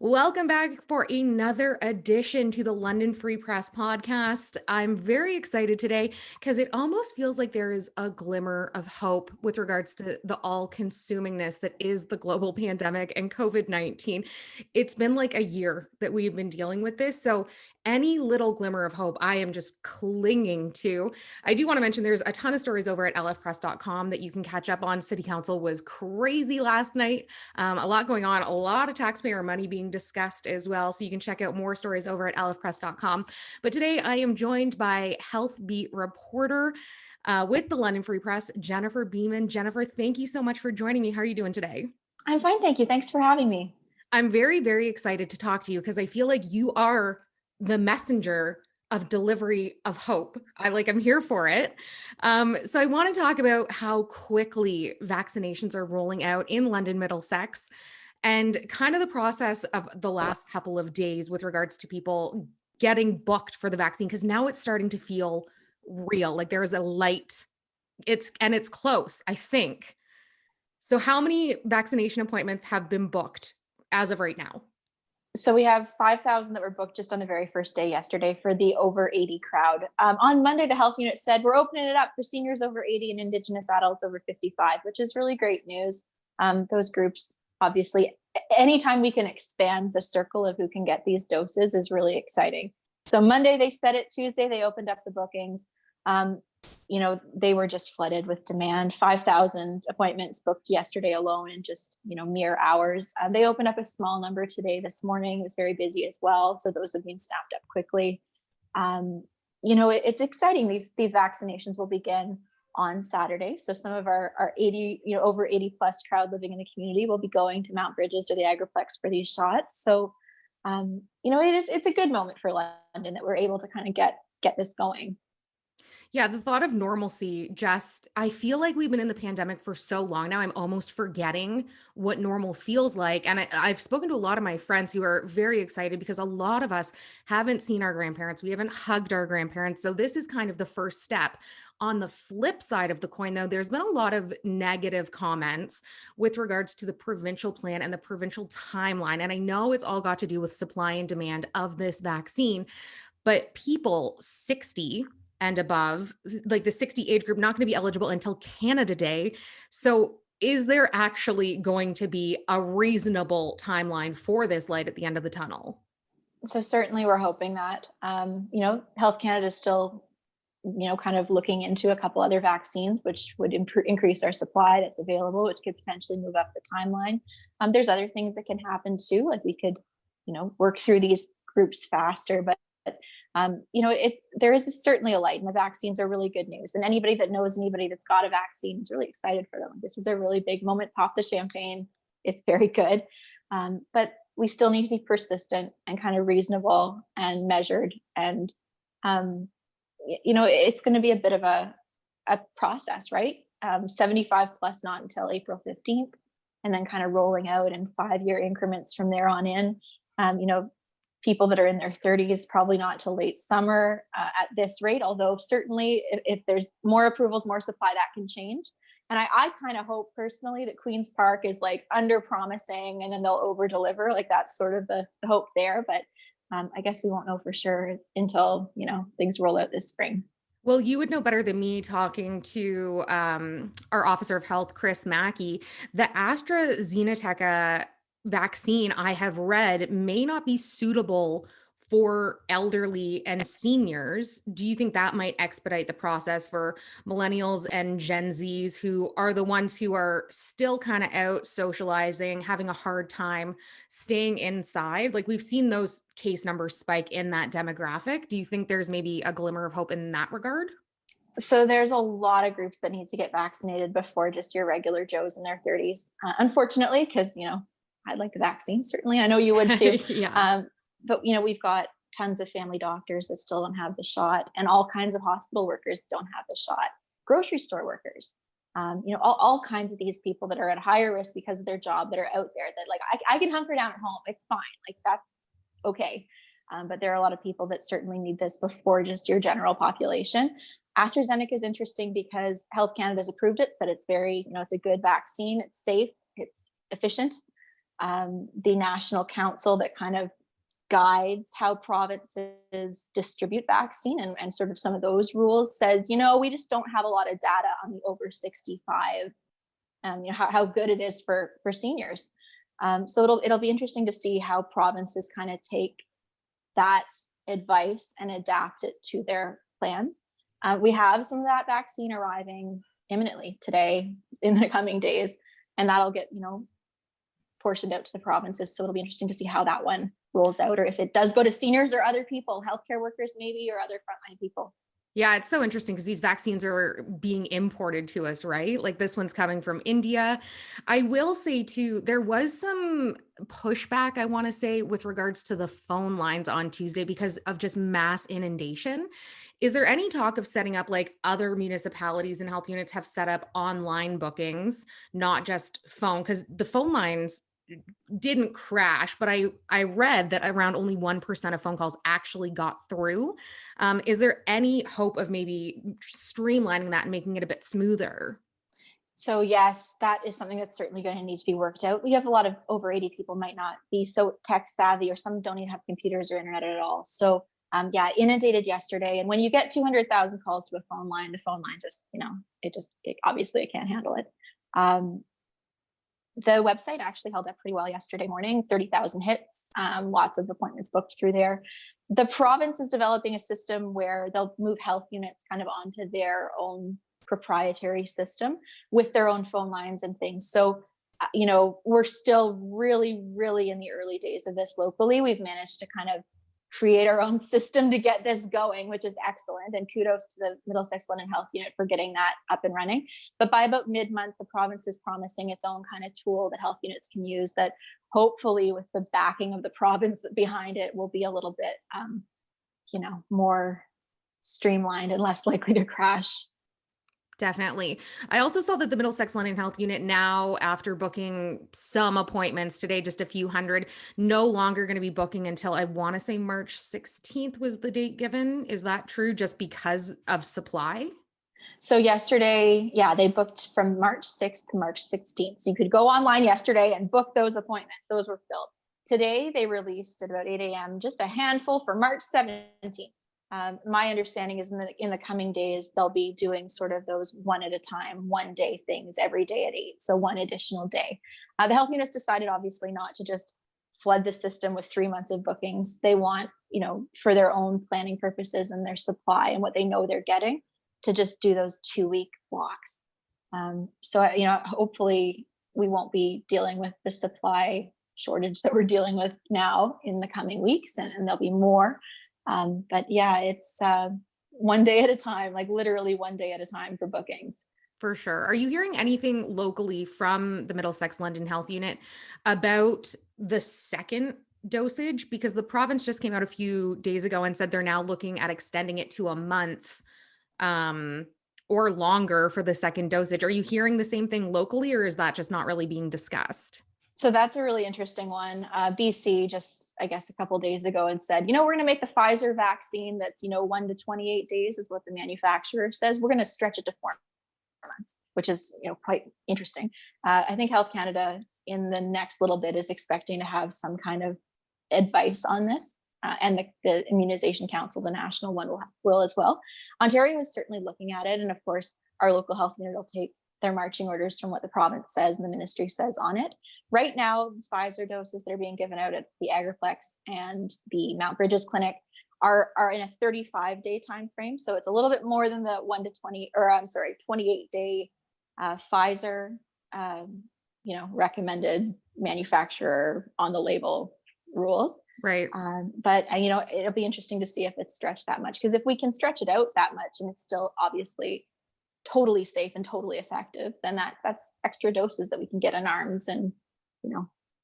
Welcome back for another edition to the London Free Press podcast. I'm very excited today because it almost feels like there is a glimmer of hope with regards to the all-consumingness that is the global pandemic and COVID-19. It's been like a year that we've been dealing with this. So any little glimmer of hope, I am just clinging to. I do want to mention there's a ton of stories over at lfpress.com that you can catch up on. City Council was crazy last night. A lot going on, a lot of taxpayer money being discussed as well. So you can check out more stories over at lfpress.com. But today I am joined by Health Beat reporter with the London Free Press, Jennifer Bieman. Jennifer, thank you so much for joining me. How are you doing today? I'm fine, thank you. Thanks for having me. I'm very, very excited to talk to you because I feel like you are the messenger of delivery of hope. I'm here for it. So I want to talk about how quickly vaccinations are rolling out in London, Middlesex, and kind of the process of the last couple of days with regards to people getting booked for the vaccine, because now it's starting to feel real. Like there is a light. It's close, I think. So how many vaccination appointments have been booked as of right now? So we have 5,000 that were booked just on the very first day yesterday for the over 80 crowd. On Monday, the health unit said we're opening it up for seniors over 80 and Indigenous adults over 55, which is really great news. Those groups, obviously, anytime we can expand the circle of who can get these doses is really exciting. So Monday, they said it. Tuesday, they opened up the bookings. They were just flooded with demand. 5,000 appointments booked yesterday alone in just, mere hours. They opened up a small number today. This morning it was very busy as well. So those have been snapped up quickly. It's exciting. These vaccinations will begin on Saturday. So some of our 80, over 80 plus crowd living in the community will be going to Mount Bridges or the Agriplex for these shots. So, it's a good moment for London that we're able to kind of get this going. Yeah, the thought of normalcy I feel like we've been in the pandemic for so long now. I'm almost forgetting what normal feels like. And I've spoken to a lot of my friends who are very excited because a lot of us haven't seen our grandparents. We haven't hugged our grandparents. So this is kind of the first step. On the flip side of the coin, though, there's been a lot of negative comments with regards to the provincial plan and the provincial timeline. And I know it's all got to do with supply and demand of this vaccine, but people 60 and above, like the 60 age group, not going to be eligible until Canada Day. So is there actually going to be a reasonable timeline for this light at the end of the tunnel? So certainly we're hoping that, Health Canada is still, kind of looking into a couple other vaccines, which would increase our supply that's available, which could potentially move up the timeline. There's other things that can happen too, like we could, work through these groups faster, but there is certainly a light, and the vaccines are really good news. And anybody that knows anybody that's got a vaccine is really excited for them. This is a really big moment. Pop the champagne. It's very good. But we still need to be persistent and kind of reasonable and measured. And, it's going to be a bit of a process, right? 75 plus not until April 15th, and then kind of rolling out in 5-year increments from there on in. People that are in their 30s, probably not till late summer at this rate, although certainly if there's more approvals, more supply, that can change. And I kind of hope personally that Queen's Park is like under promising and then they'll over deliver. Like that's sort of the hope there. But I guess we won't know for sure until, things roll out this spring. Well, you would know better than me talking to our Officer of Health, Chris Mackey. The AstraZeneca vaccine, I have read, may not be suitable for elderly and seniors. Do you think that might expedite the process for millennials and Gen Zs, who are the ones who are still kind of out socializing, having a hard time staying inside? Like we've seen those case numbers spike in that demographic. Do you think there's maybe a glimmer of hope in that regard? So there's a lot of groups that need to get vaccinated before just your regular Joes in their 30s. Unfortunately, because, I'd like the vaccine. Certainly. I know you would too. Yeah. But, we've got tons of family doctors that still don't have the shot, and all kinds of hospital workers don't have the shot, grocery store workers, all kinds of these people that are at higher risk because of their job that are out there that like, I can hunker down at home. It's fine. Like that's okay. But there are a lot of people that certainly need this before just your general population. AstraZeneca is interesting because Health Canada's approved it, said it's very, it's a good vaccine. It's safe. It's efficient. The national council that kind of guides how provinces distribute vaccine and sort of some of those rules says, we just don't have a lot of data on the over 65, how good it is for seniors. So it'll be interesting to see how provinces kind of take that advice and adapt it to their plans. We have some of that vaccine arriving imminently today in the coming days, and that'll get, portioned out to the provinces. So it'll be interesting to see how that one rolls out, or if it does go to seniors or other people, healthcare workers maybe, or other frontline people. Yeah, it's so interesting because these vaccines are being imported to us, right? Like this one's coming from India. I will say too, there was some pushback, I want to say, with regards to the phone lines on Tuesday because of just mass inundation. Is there any talk of setting up like other municipalities and health units have set up online bookings, not just phone? Because the phone lines didn't crash, but I read that around only 1% of phone calls actually got through. Is there any hope of maybe streamlining that and making it a bit smoother? So yes, that is something that's certainly going to need to be worked out. We have a lot of over 80 people might not be so tech savvy, or some don't even have computers or internet at all. So yeah, inundated yesterday. And when you get 200,000 calls to a phone line, the phone line just, obviously it can't handle it. The website actually held up pretty well yesterday morning, 30,000 hits, lots of appointments booked through there. The province is developing a system where they'll move health units kind of onto their own proprietary system with their own phone lines and things. So, we're still really, really in the early days of this locally. We've managed to kind of create our own system to get this going, which is excellent. And kudos to the Middlesex London Health Unit for getting that up and running. But by about mid-month, the province is promising its own kind of tool that health units can use that hopefully with the backing of the province behind it will be a little bit, more streamlined and less likely to crash. Definitely. I also saw that the Middlesex London Health Unit now, after booking some appointments today, just a few hundred, no longer going to be booking until I want to say March 16th was the date given. Is that true just because of supply? So yesterday, yeah, they booked from March 6th to March 16th. So you could go online yesterday and book those appointments. Those were filled. Today, they released at about 8 a.m. just a handful for March 17th. My understanding is in the coming days, they'll be doing sort of those one at a time, 1 day things every day at 8. So one additional day. The health units decided obviously not to just flood the system with 3 months of bookings. They want, for their own planning purposes and their supply and what they know they're getting, to just do those 2-week blocks. So, hopefully we won't be dealing with the supply shortage that we're dealing with now in the coming weeks, and there'll be more. But yeah, it's 1 day at a time, like literally 1 day at a time for bookings. For sure. Are you hearing anything locally from the Middlesex London Health Unit about the second dosage? Because the province just came out a few days ago and said they're now looking at extending it to a month or longer for the second dosage. Are you hearing the same thing locally, or is that just not really being discussed? So that's a really interesting one. BC just, I guess, a couple of days ago and said, we're going to make the Pfizer vaccine that's, 1 to 28 days is what the manufacturer says. We're going to stretch it to 4 months, which is, quite interesting. I think Health Canada in the next little bit is expecting to have some kind of advice on this. And the Immunization Council, the national one, will as well. Ontario is certainly looking at it. And of course, our local health unit will take their marching orders from what the province says and the ministry says on it. Right now, the Pfizer doses that are being given out at the Agriplex and the Mount Bridges Clinic are in a 35-day time frame. So it's a little bit more than the 28-day Pfizer, recommended manufacturer on the label rules. Right. But it'll be interesting to see if it's stretched that much, because if we can stretch it out that much and it's still obviously totally safe and totally effective, then that's extra doses that we can get in arms and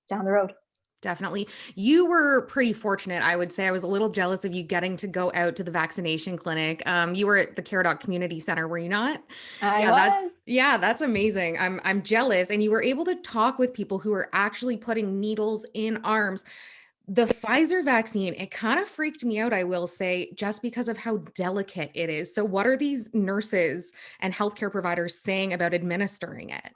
down the road. Definitely. You were pretty fortunate, I would say. I was a little jealous of you getting to go out to the vaccination clinic. You were at the Caradoc Community Center, were you not? I was. That's amazing. I'm jealous. And you were able to talk with people who are actually putting needles in arms. The Pfizer vaccine, it kind of freaked me out, I will say, just because of how delicate it is. So what are these nurses and healthcare providers saying about administering it?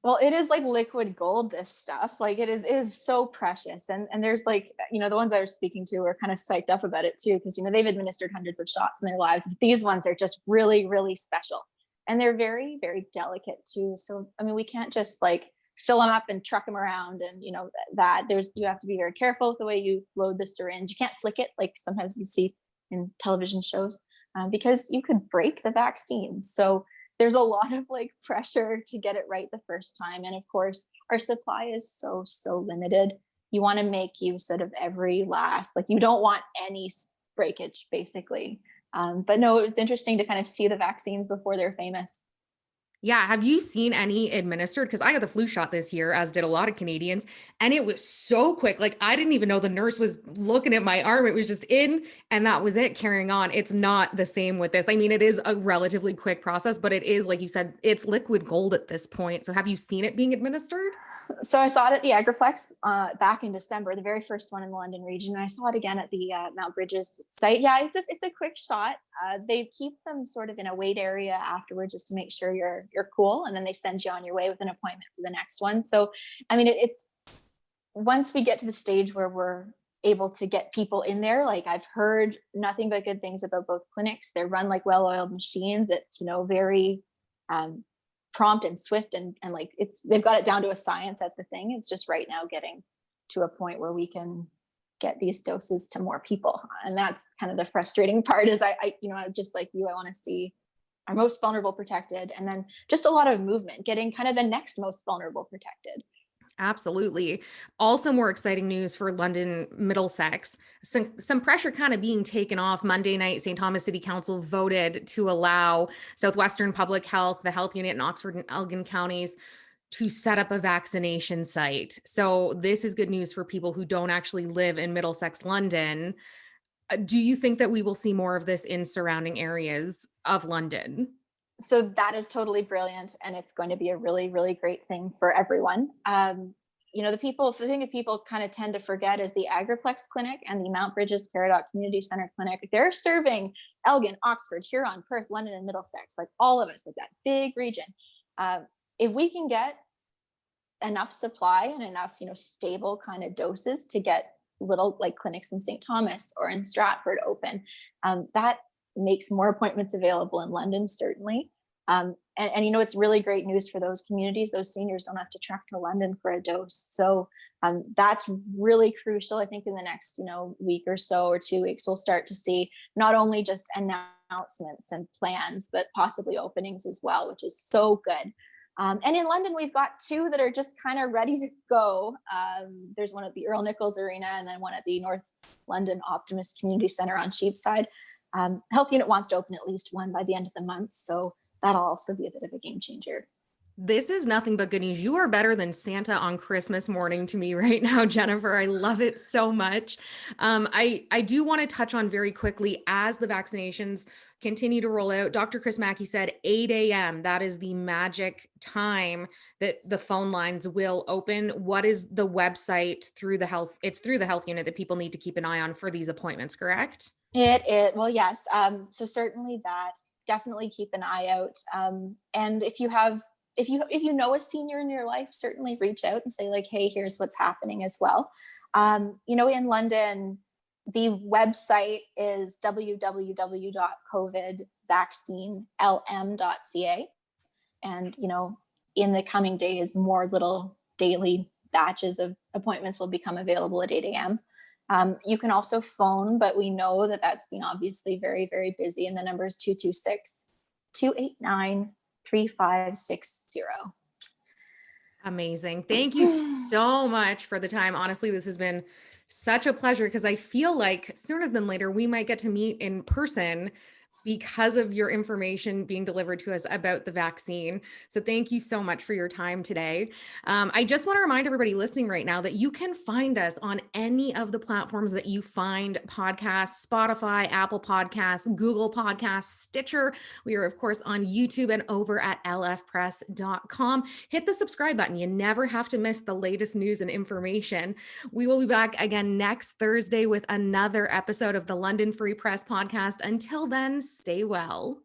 Well, it is like liquid gold, this stuff. Like it is so precious. And there's like, the ones I was speaking to are kind of psyched up about it too, because they've administered hundreds of shots in their lives. But these ones are just really, really special. And they're very, very delicate too. So I mean, we can't just like fill them up and truck them around and that there's you have to be very careful with the way you load the syringe. You can't flick it like sometimes you see in television shows, because you could break the vaccine. So there's a lot of like pressure to get it right the first time. And of course, our supply is so limited. You want to make use out of every last, like you don't want any breakage basically. But no, it was interesting to kind of see the vaccines before they're famous. Yeah. Have you seen any administered? Because I got the flu shot this year, as did a lot of Canadians, and it was so quick. Like I didn't even know the nurse was looking at my arm. It was just in, and that was it, carrying on. It's not the same with this. I mean, it is a relatively quick process, but it is, like you said, it's liquid gold at this point. So have you seen it being administered? So I saw it at the Agriplex back in December, the very first one in the London region. And I saw it again at the Mount Bridges site. Yeah, it's a quick shot. They keep them sort of in a wait area afterwards just to make sure you're cool, and then they send you on your way with an appointment for the next one. So, I mean, it's once we get to the stage where we're able to get people in there, like I've heard nothing but good things about both clinics. They're run like well-oiled machines. It's very um, prompt and swift, and like they've got it down to a science at the thing. It's just right now getting to a point where we can get these doses to more people, and that's kind of the frustrating part. Is I just like you, I want to see our most vulnerable protected, and then just a lot of movement getting kind of the next most vulnerable protected. Absolutely. Also, more exciting news for London Middlesex. Some pressure kind of being taken off. Monday night, St. Thomas City Council voted to allow Southwestern Public Health, the health unit in Oxford and Elgin counties, to set up a vaccination site. So this is good news for people who don't actually live in Middlesex, London. Do you think that we will see more of this in surrounding areas of London? So that is totally brilliant, and it's going to be a really, really great thing for everyone. The thing that people kind of tend to forget is the Agriplex Clinic and the Mount Bridges Caradoc Community Center Clinic. They're serving Elgin, Oxford, Huron, Perth, London, and Middlesex, like all of us, like that big region. If we can get enough supply and enough, stable kind of doses to get little like clinics in St. Thomas or in Stratford open, that makes more appointments available in London, certainly. And it's really great news for those communities. Those seniors don't have to trek to London for a dose. So that's really crucial. I think in the next, week or so or 2 weeks, we'll start to see not only just announcements and plans, but possibly openings as well, which is so good. And in London, we've got two that are just kind of ready to go. There's one at the Earl Nichols Arena and then one at the North London Optimist Community Centre on Cheapside. Health unit wants to open at least one by the end of the month. So that'll also be a bit of a game changer. This is nothing but good news. You are better than Santa on Christmas morning to me right now, Jennifer. I love it so much. I do want to touch on very quickly as the vaccinations continue to roll out. Dr. Chris Mackey said 8 a.m. That is the magic time that the phone lines will open. What is the website through the health? It's through the health unit that people need to keep an eye on for these appointments, correct? Well, yes. So certainly that. Definitely keep an eye out. And if you know a senior in your life, certainly reach out and say like, hey, here's what's happening as well. In London, the website is www.covidvaccinelm.ca. And, in the coming days, more little daily batches of appointments will become available at 8 a.m. You can also phone, but we know that that's been obviously very, very busy. And the number is 226-289-3560. Amazing. Thank you so much for the time. Honestly, this has been such a pleasure because I feel like sooner than later, we might get to meet in person because of your information being delivered to us about the vaccine. So thank you so much for your time today. I just want to remind everybody listening right now that you can find us on any of the platforms that you find podcasts: Spotify, Apple Podcasts, Google Podcasts, Stitcher. We are, of course, on YouTube and over at lfpress.com. Hit the subscribe button. You never have to miss the latest news and information. We will be back again next Thursday with another episode of the London Free Press podcast. Until then, stay well.